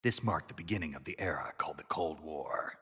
This marked the beginning of the era called the Cold War.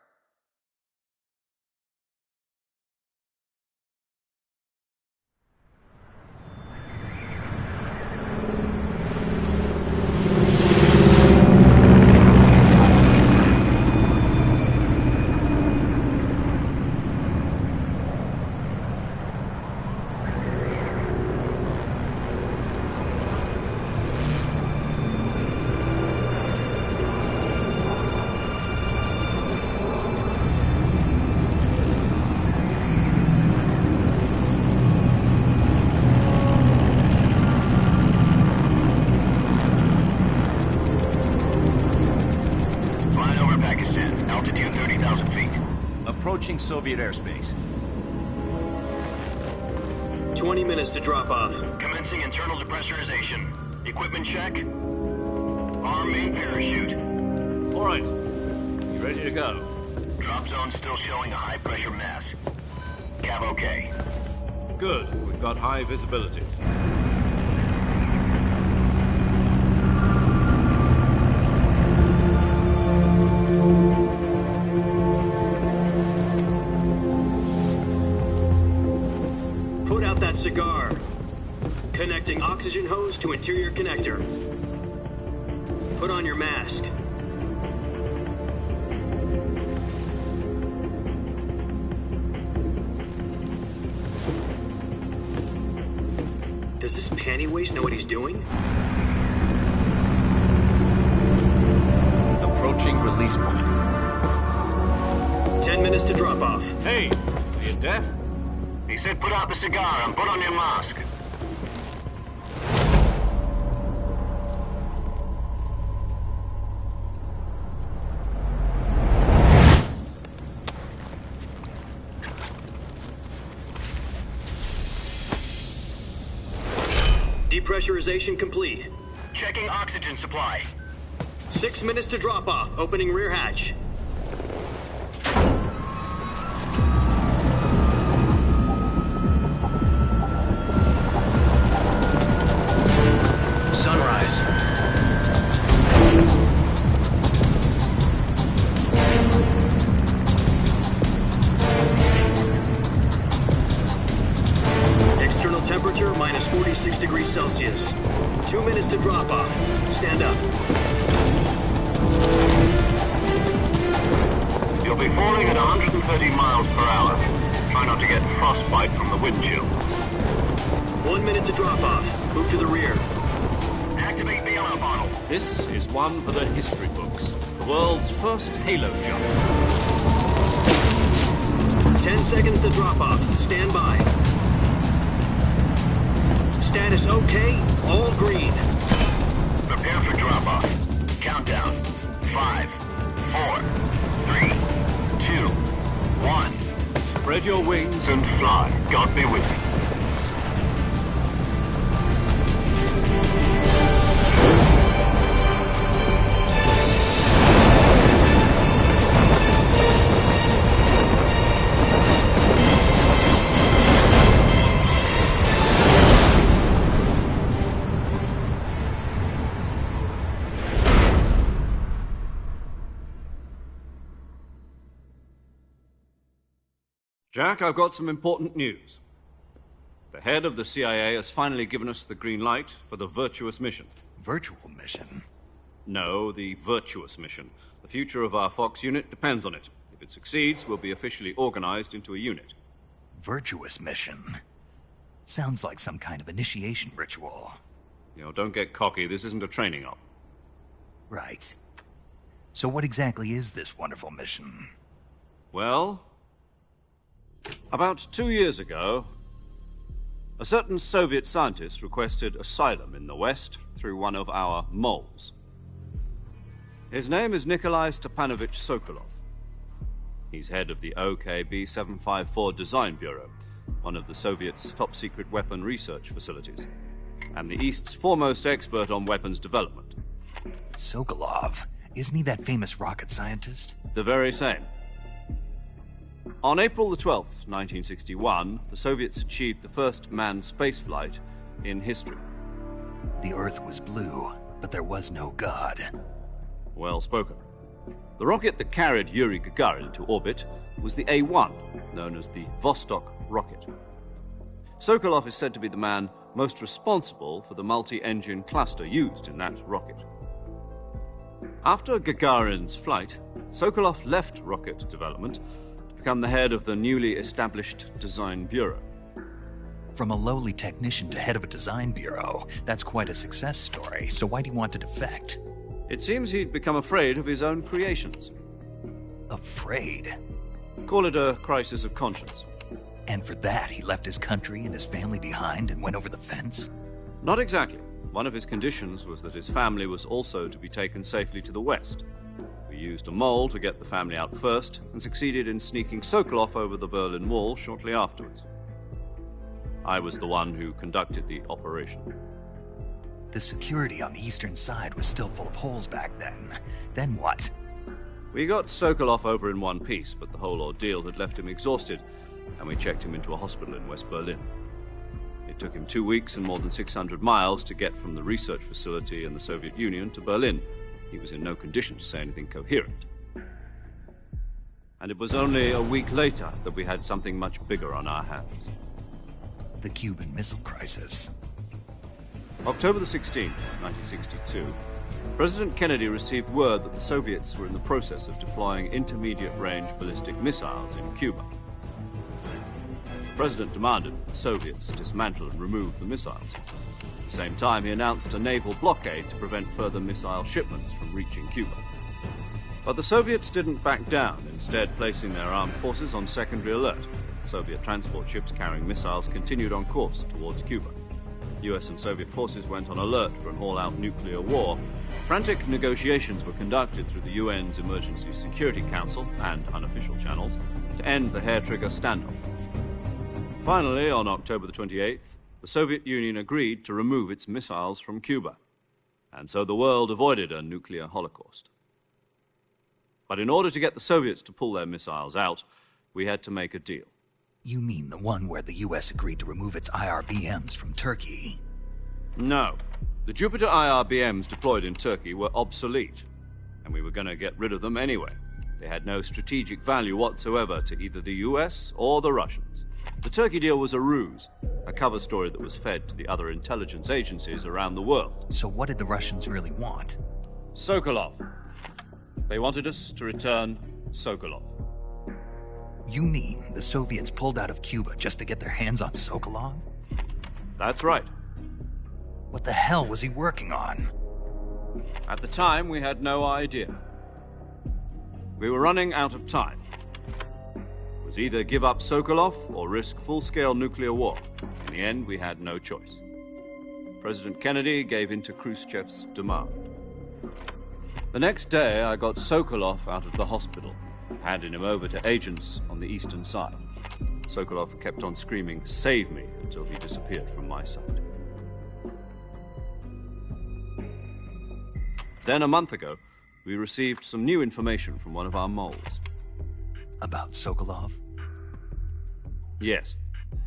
Approaching Soviet airspace. 20 minutes to drop off. Commencing internal depressurization. Equipment check. Arm main parachute. All right. You ready to go? Drop zone still showing a high pressure mass. Cav okay. Good. We've got high visibility. Cigar. Connecting oxygen hose to interior connector. Put on your mask. Does this panty waste know what he's doing? Approaching release point. 10 minutes to drop off. Hey, are you deaf? He said put out the cigar and put on your mask. Depressurization complete. Checking oxygen supply. 6 minutes to drop off. Opening rear hatch. Temperature minus 46 degrees Celsius. 2 minutes to drop off. Stand up. You'll be falling at 130 miles per hour. Try not to get frostbite from the wind chill. 1 minute to drop off. Move to the rear. Activate the alarm bottle. This is one for the history books. The world's first halo jump. 10 seconds to drop off. Stand by. Status okay, all green. Prepare for drop-off. Countdown. 5, 4, 3, 2, 1. Spread your wings And fly. God be with you. Jack, I've got some important news. The head of the CIA has finally given us the green light for the virtuous mission. Virtual mission? No, the virtuous mission. The future of our Fox unit depends on it. If it succeeds, we'll be officially organized into a unit. Virtuous mission? Sounds like some kind of initiation ritual. You know, don't get cocky. This isn't a training op. Right. So what exactly is this wonderful mission? Well, about 2 years ago, a certain Soviet scientist requested asylum in the West through one of our moles. His name is Nikolai Stepanovich Sokolov. He's head of the OKB-754 Design Bureau, one of the Soviets' top-secret weapon research facilities, and the East's foremost expert on weapons development. Sokolov? Isn't he that famous rocket scientist? The very same. On April the 12th, 1961, the Soviets achieved the first manned spaceflight in history. The Earth was blue, but there was no God. Well spoken. The rocket that carried Yuri Gagarin to orbit was the A-1, known as the Vostok rocket. Sokolov is said to be the man most responsible for the multi-engine cluster used in that rocket. After Gagarin's flight, Sokolov left rocket development to become the head of the newly established Design Bureau. From a lowly technician to head of a design bureau, that's quite a success story, so why do you want to defect? It seems he'd become afraid of his own creations. Afraid? Call it a crisis of conscience. And for that, he left his country and his family behind and went over the fence? Not exactly. One of his conditions was that his family was also to be taken safely to the west. We used a mole to get the family out first and succeeded in sneaking Sokolov over the Berlin Wall shortly afterwards. I was the one who conducted the operation. The security on the eastern side was still full of holes back then. Then what? We got Sokolov over in one piece, but the whole ordeal had left him exhausted, and we checked him into a hospital in West Berlin. It took him 2 weeks and more than 600 miles to get from the research facility in the Soviet Union to Berlin. He was in no condition to say anything coherent. And it was only a week later that we had something much bigger on our hands. The Cuban Missile Crisis. October the 16th, 1962, President Kennedy received word that the Soviets were in the process of deploying intermediate-range ballistic missiles in Cuba. The President demanded that the Soviets dismantle and remove the missiles. At the same time, he announced a naval blockade to prevent further missile shipments from reaching Cuba. But the Soviets didn't back down, instead placing their armed forces on secondary alert. Soviet transport ships carrying missiles continued on course towards Cuba. US and Soviet forces went on alert for an all-out nuclear war. Frantic negotiations were conducted through the UN's Emergency Security Council and unofficial channels to end the hair-trigger standoff. Finally, on October the 28th, the Soviet Union agreed to remove its missiles from Cuba, and so the world avoided a nuclear holocaust. But in order to get the Soviets to pull their missiles out, we had to make a deal. You mean the one where the US agreed to remove its IRBMs from Turkey? No. The Jupiter IRBMs deployed in Turkey were obsolete, and we were going to get rid of them anyway. They had no strategic value whatsoever to either the US or the Russians. The Turkey deal was a ruse, a cover story that was fed to the other intelligence agencies around the world. So what did the Russians really want? Sokolov. They wanted us to return Sokolov. You mean the Soviets pulled out of Cuba just to get their hands on Sokolov? That's right. What the hell was he working on? At the time, we had no idea. We were running out of time. It was either give up Sokolov or risk full-scale nuclear war. In the end, we had no choice. President Kennedy gave in to Khrushchev's demand. The next day, I got Sokolov out of the hospital, handing him over to agents on the eastern side. Sokolov kept on screaming, "Save me," until he disappeared from my sight. Then, a month ago, we received some new information from one of our moles. About Sokolov? Yes.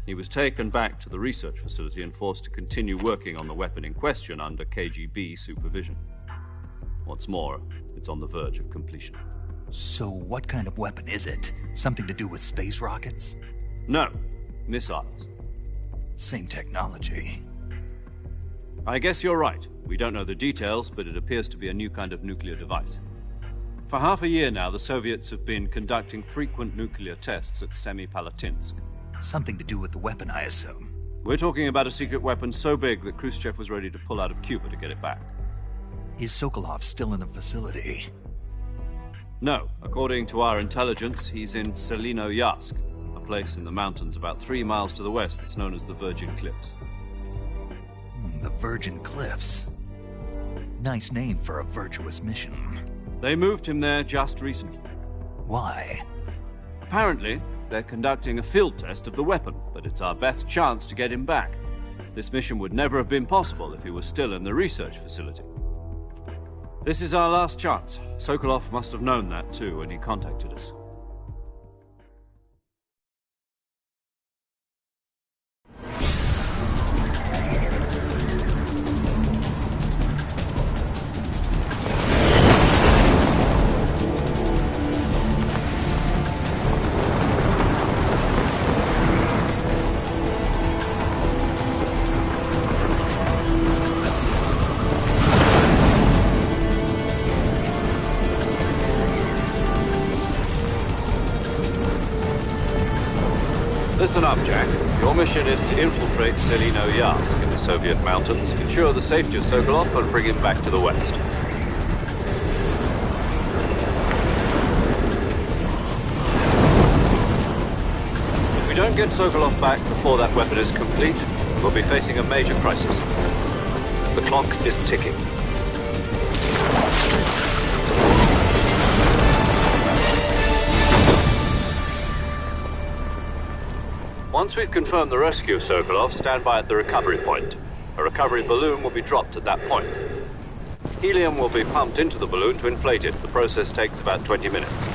He was taken back to the research facility and forced to continue working on the weapon in question under KGB supervision. What's more, it's on the verge of completion. So what kind of weapon is it? Something to do with space rockets? No, missiles. Same technology. I guess you're right. We don't know the details, but it appears to be a new kind of nuclear device. For half a year now, the Soviets have been conducting frequent nuclear tests at Semipalatinsk. Something to do with the weapon, I assume. We're talking about a secret weapon so big that Khrushchev was ready to pull out of Cuba to get it back. Is Sokolov still in the facility? No. According to our intelligence, he's in Selinoyarsk, a place in the mountains about 3 miles to the west that's known as the Virgin Cliffs. The Virgin Cliffs. Nice name for a virtuous mission. They moved him there just recently. Why? Apparently, they're conducting a field test of the weapon, but it's our best chance to get him back. This mission would never have been possible if he was still in the research facility. This is our last chance. Sokolov must have known that too when he contacted us. Listen up, Jack. Your mission is to infiltrate Selino Yask in the Soviet mountains, ensure the safety of Sokolov, and bring him back to the west. If we don't get Sokolov back before that weapon is complete, we'll be facing a major crisis. The clock is ticking. Once we've confirmed the rescue of Sokolov, stand by at the recovery point. A recovery balloon will be dropped at that point. Helium will be pumped into the balloon to inflate it. The process takes about 20 minutes.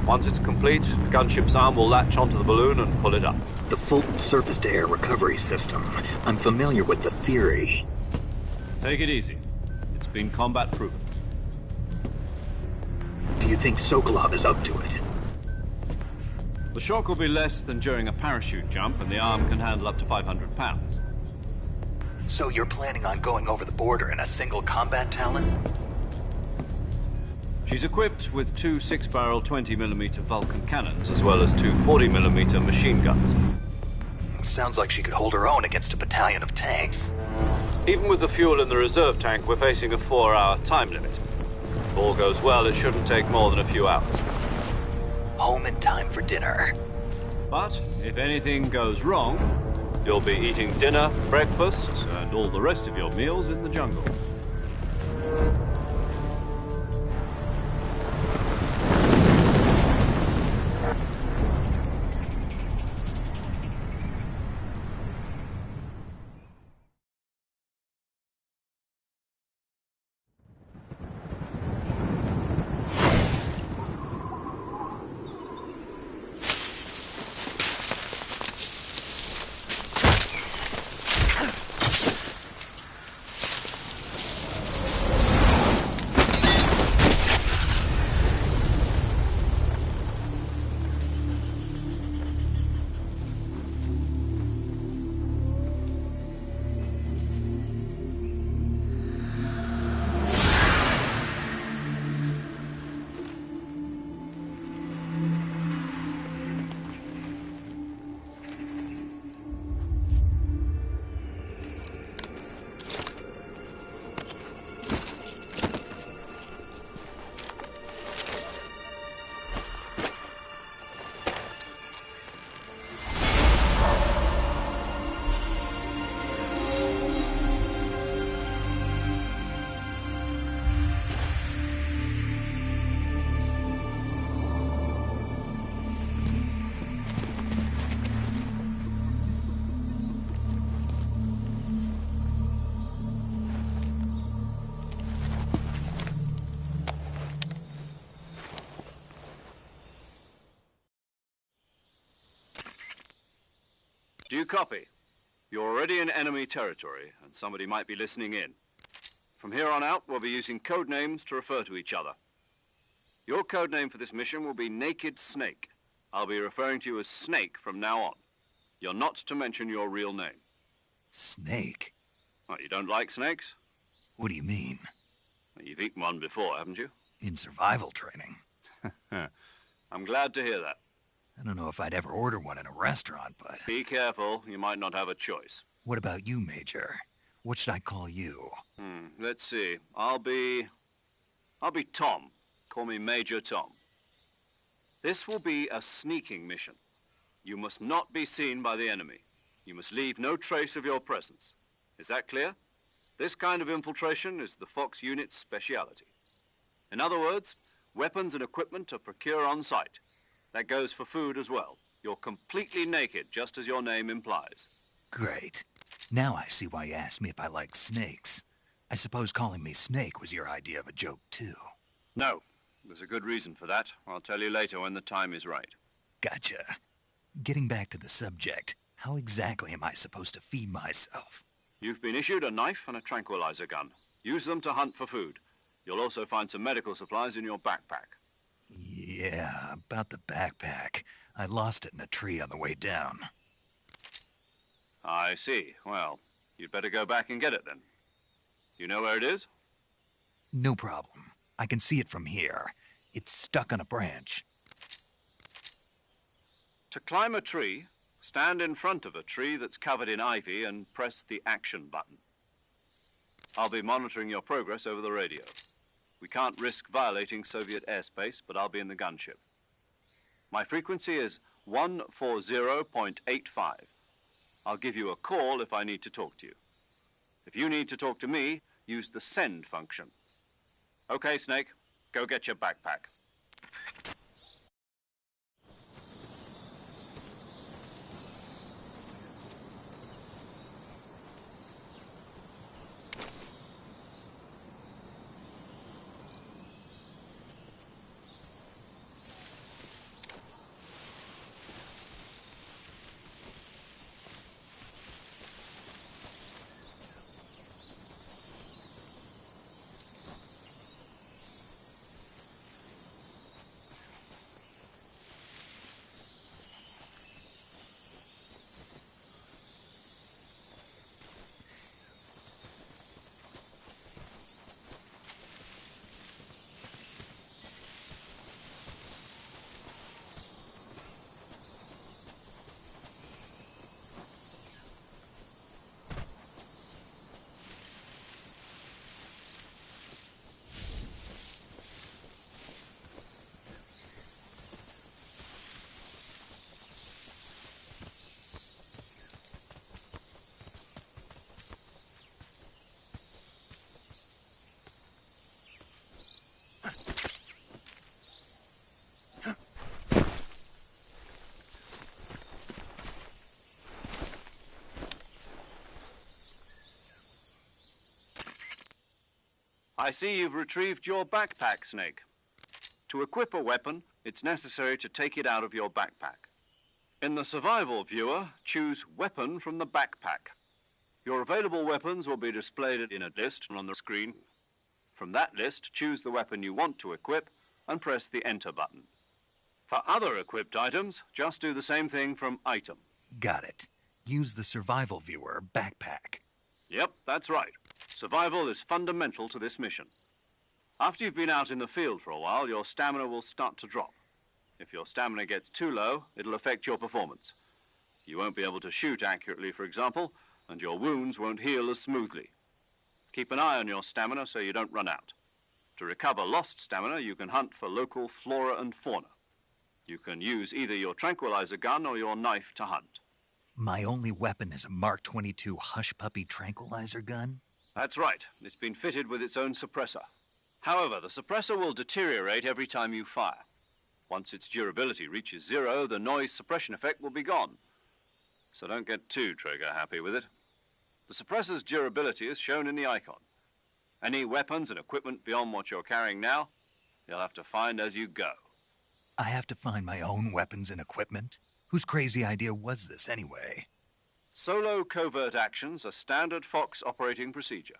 Once it's complete, the gunship's arm will latch onto the balloon and pull it up. The Fulton surface-to-air recovery system. I'm familiar with the theory. Take it easy. It's been combat proven. Do you think Sokolov is up to it? The shock will be less than during a parachute jump, and the arm can handle up to 500 pounds. So you're planning on going over the border in a single combat Talon? She's equipped with two 6-barrel 20mm Vulcan cannons, as well as two 40mm machine guns. Sounds like she could hold her own against a battalion of tanks. Even with the fuel in the reserve tank, we're facing a 4-hour time limit. If all goes well, it shouldn't take more than a few hours. Home in time for dinner. But if anything goes wrong, you'll be eating dinner, breakfast, and all the rest of your meals in the jungle. Do you copy? You're already in enemy territory, and somebody might be listening in. From here on out, we'll be using code names to refer to each other. Your code name for this mission will be Naked Snake. I'll be referring to you as Snake from now on. You're not to mention your real name. Snake? What, you don't like snakes? What do you mean? Well, you've eaten one before, haven't you? In survival training. I'm glad to hear that. I don't know if I'd ever order one in a restaurant, but... Be careful, you might not have a choice. What about you, Major? What should I call you? Let's see. I'll be Tom. Call me Major Tom. This will be a sneaking mission. You must not be seen by the enemy. You must leave no trace of your presence. Is that clear? This kind of infiltration is the Fox unit's speciality. In other words, weapons and equipment are procured on site. That goes for food as well. You're completely naked, just as your name implies. Great. Now I see why you asked me if I like snakes. I suppose calling me Snake was your idea of a joke, too. No. There's a good reason for that. I'll tell you later when the time is right. Gotcha. Getting back to the subject, how exactly am I supposed to feed myself? You've been issued a knife and a tranquilizer gun. Use them to hunt for food. You'll also find some medical supplies in your backpack. Yeah, about the backpack. I lost it in a tree on the way down. I see. Well, you'd better go back and get it then. You know where it is? No problem. I can see it from here. It's stuck on a branch. To climb a tree, stand in front of a tree that's covered in ivy and press the action button. I'll be monitoring your progress over the radio. We can't risk violating Soviet airspace, but I'll be in the gunship. My frequency is 140.85. I'll give you a call if I need to talk to you. If you need to talk to me, use the send function. Okay, Snake, go get your backpack. I see you've retrieved your backpack, Snake. To equip a weapon, it's necessary to take it out of your backpack. In the survival viewer, choose Weapon from the backpack. Your available weapons will be displayed in a list on the screen. From that list, choose the weapon you want to equip and press the Enter button. For other equipped items, just do the same thing from Item. Got it. Use the survival viewer backpack. Yep, that's right. Survival is fundamental to this mission. After you've been out in the field for a while, your stamina will start to drop. If your stamina gets too low, it'll affect your performance. You won't be able to shoot accurately, for example, and your wounds won't heal as smoothly. Keep an eye on your stamina so you don't run out. To recover lost stamina, you can hunt for local flora and fauna. You can use either your tranquilizer gun or your knife to hunt. My only weapon is a Mark 22 Hush Puppy tranquilizer gun? That's right. It's been fitted with its own suppressor. However, the suppressor will deteriorate every time you fire. Once its durability reaches 0, the noise suppression effect will be gone. So don't get too trigger-happy with it. The suppressor's durability is shown in the icon. Any weapons and equipment beyond what you're carrying now, you'll have to find as you go. I have to find my own weapons and equipment? Whose crazy idea was this, anyway? Solo covert actions are standard Fox operating procedure.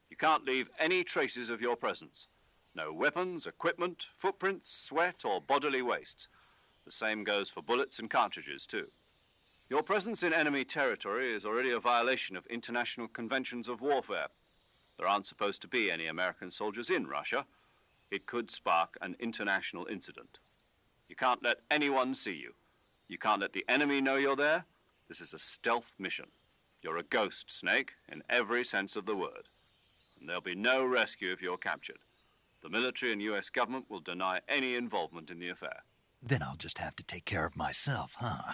You can't leave any traces of your presence. No weapons, equipment, footprints, sweat, or bodily wastes. The same goes for bullets and cartridges, too. Your presence in enemy territory is already a violation of international conventions of warfare. There aren't supposed to be any American soldiers in Russia. It could spark an international incident. You can't let anyone see you. You can't let the enemy know you're there. This is a stealth mission. You're a ghost, Snake, in every sense of the word. And there'll be no rescue if you're captured. The military and U.S. government will deny any involvement in the affair. Then I'll just have to take care of myself, huh?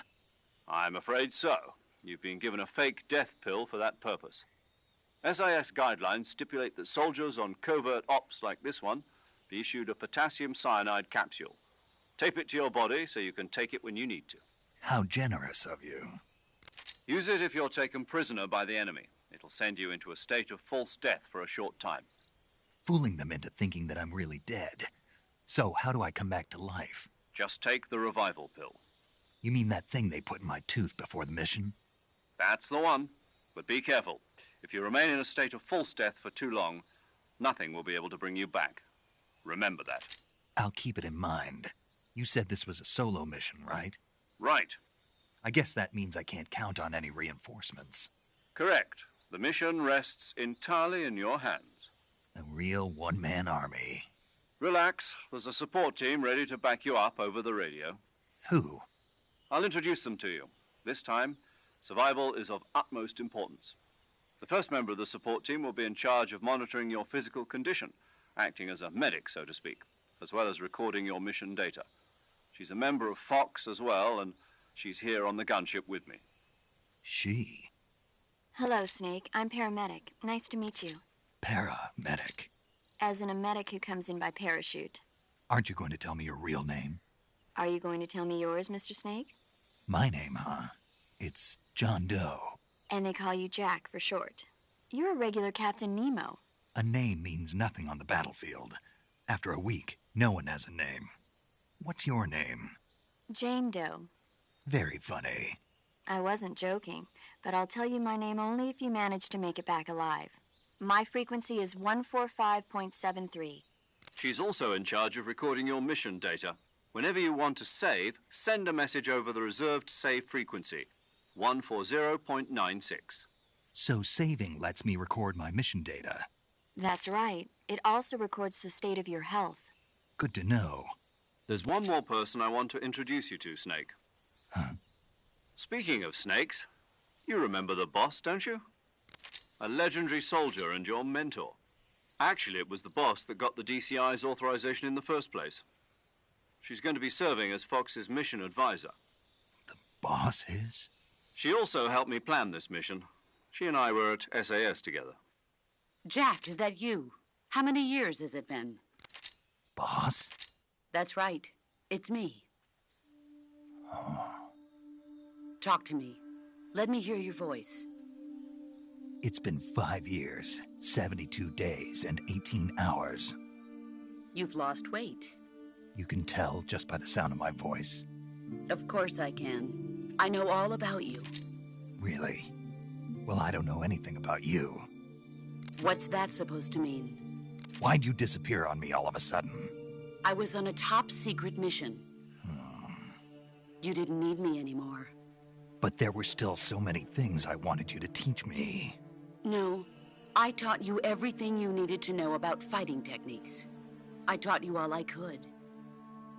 I'm afraid so. You've been given a fake death pill for that purpose. SIS guidelines stipulate that soldiers on covert ops like this one be issued a potassium cyanide capsule. Tape it to your body so you can take it when you need to. How generous of you. Use it if you're taken prisoner by the enemy. It'll send you into a state of false death for a short time. Fooling them into thinking that I'm really dead. So how do I come back to life? Just take the revival pill. You mean that thing they put in my tooth before the mission? That's the one. But be careful. If you remain in a state of false death for too long, nothing will be able to bring you back. Remember that. I'll keep it in mind. You said this was a solo mission, right? Right. I guess that means I can't count on any reinforcements. Correct. The mission rests entirely in your hands. A real one-man army. Relax. There's a support team ready to back you up over the radio. Who? I'll introduce them to you. This time, survival is of utmost importance. The first member of the support team will be in charge of monitoring your physical condition, acting as a medic, so to speak, as well as recording your mission data. She's a member of Fox as well, and she's here on the gunship with me. She? Hello, Snake. I'm paramedic. Nice to meet you. Paramedic? As in a medic who comes in by parachute. Aren't you going to tell me your real name? Are you going to tell me yours, Mr. Snake? My name, huh? It's John Doe. And they call you Jack for short. You're a regular Captain Nemo. A name means nothing on the battlefield. After a week, no one has a name. What's your name? Jane Doe. Very funny. I wasn't joking, but I'll tell you my name only if you manage to make it back alive. My frequency is 145.73. She's also in charge of recording your mission data. Whenever you want to save, send a message over the reserved save frequency, 140.96. So saving lets me record my mission data. That's right. It also records the state of your health. Good to know. There's one more person I want to introduce you to, Snake. Huh? Speaking of snakes, you remember the boss, don't you? A legendary soldier and your mentor. Actually, it was the boss that got the DCI's authorization in the first place. She's going to be serving as Fox's mission advisor. The boss is? She also helped me plan this mission. She and I were at SAS together. Jack, is that you? How many years has it been? Boss? That's right. It's me. Oh. Talk to me. Let me hear your voice. It's been 5 years, 72 days, and 18 hours. You've lost weight. You can tell just by the sound of my voice. Of course I can. I know all about you. Really? Well, I don't know anything about you. What's that supposed to mean? Why'd you disappear on me all of a sudden? I was on a top-secret mission. You didn't need me anymore. But there were still so many things I wanted you to teach me. No, I taught you everything you needed to know about fighting techniques. I taught you all I could.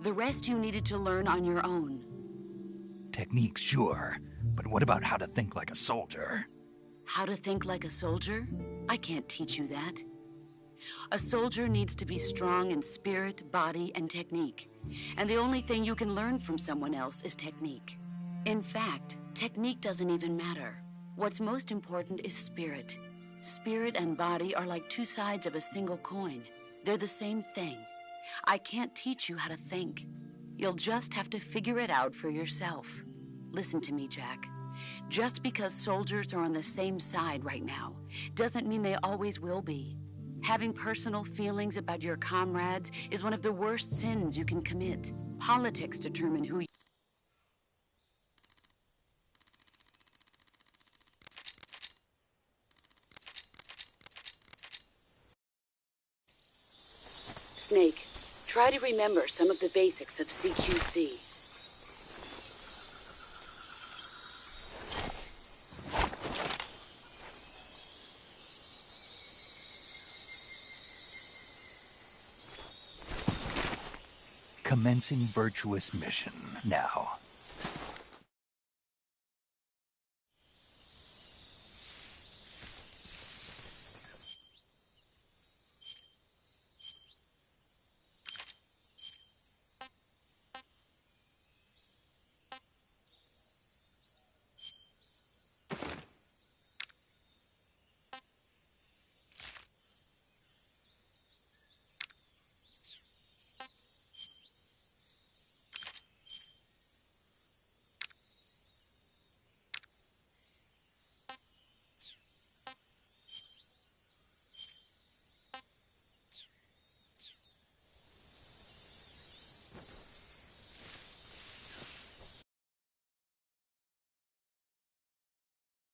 The rest you needed to learn on your own. Techniques, sure. But what about how to think like a soldier? How to think like a soldier? I can't teach you that. A soldier needs to be strong in spirit, body, and technique. And the only thing you can learn from someone else is technique. In fact, technique doesn't even matter. What's most important is spirit. Spirit and body are like two sides of a single coin. They're the same thing. I can't teach you how to think. You'll just have to figure it out for yourself. Listen to me, Jack. Just because soldiers are on the same side right now doesn't mean they always will be. Having personal feelings about your comrades is one of the worst sins you can commit. Politics determine who you... Snake, try to remember some of the basics of CQC. Commencing virtuous mission. Now,